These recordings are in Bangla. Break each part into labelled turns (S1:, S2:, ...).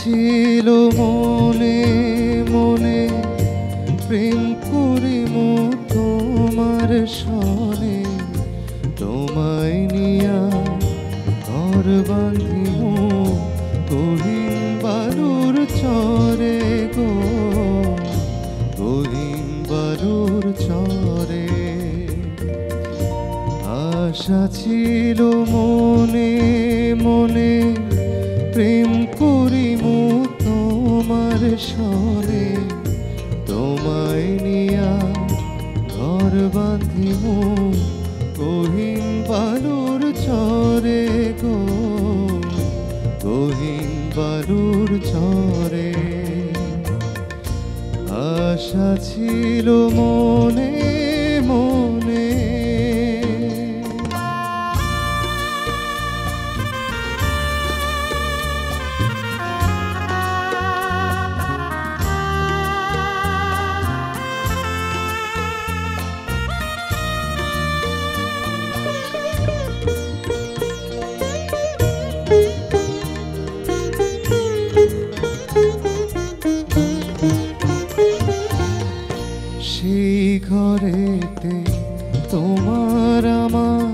S1: ছিল মনে মনে প্রেম করিমু তোমার সনে, তোমায় নিয়া ঘর বাঁধিমু গহীন বালুর চরে গো, গহীন বালুর চরে। আশা ছিল মনে মনে প্রেম করিমু তোমার সনে, তোমায় নিয়া ঘর বাঁধিমু গহীন বালুর চরে গো, গহীন বালুর চরে। আশা ছিল মনে মনে। সেই ঘরেতে তোমার আমার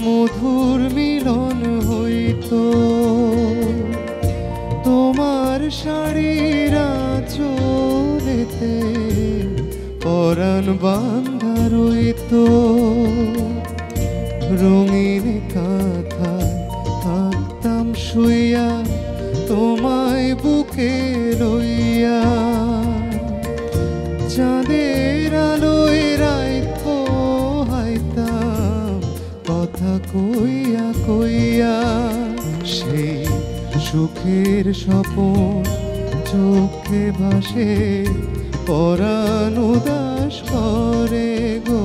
S1: মধুর মিলন হইতো, তোমার শাড়ির আঁচলেতে পরাণ বাঁধা রইতো, রঙিন কাঁথায় থাকতাম শুইয়া তোমায় বুকে লইয়া, চাঁদের আলোয় রাত পোহাইতাম কথা কইয়া কইয়া, সেই সুখের স্বপন চোখে ভাসে পরাণ উদাস করে গো,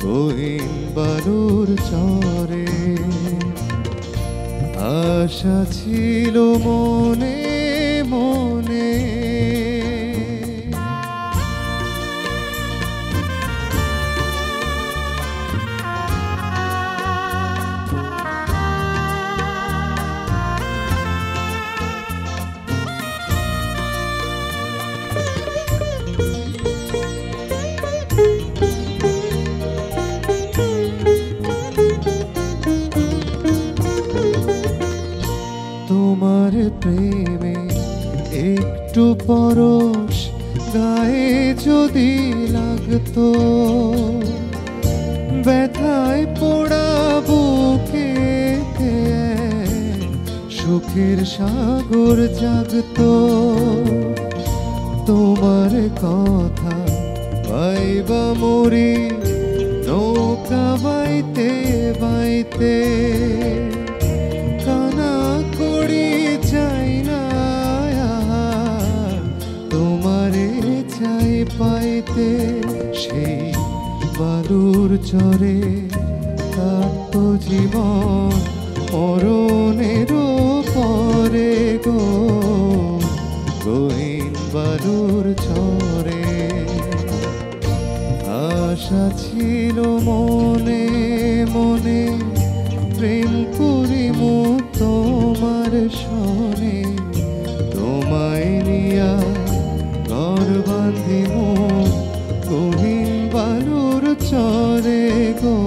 S1: গহীন বালুর চরে। আশা ছিল মনে মনে। তোমার প্রেমে একটু পরশ গায়ে যদি লাগতো, ব্যথায় পোড়া বুকে সুখের সাগর জাগতো, তোমার কথা পাইবা মরি নৌকা বাইতে বাইতে, কানা করি চাই না তোমারে চাই পাইতে, সেই বালুর চরে কাটতো জীবন মরণের পরে গো, গহীন বালুর চরে। আশা ছিল মনে মনে প্রেম করিমু তোমার সনে, তোমায় নিয়া ঘর বাঁধিমু গহীন বালুর চরে গো,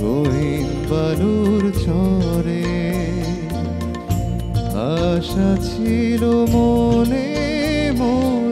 S1: গহীন বালুর চরে। আশা ছিল মনে মনে।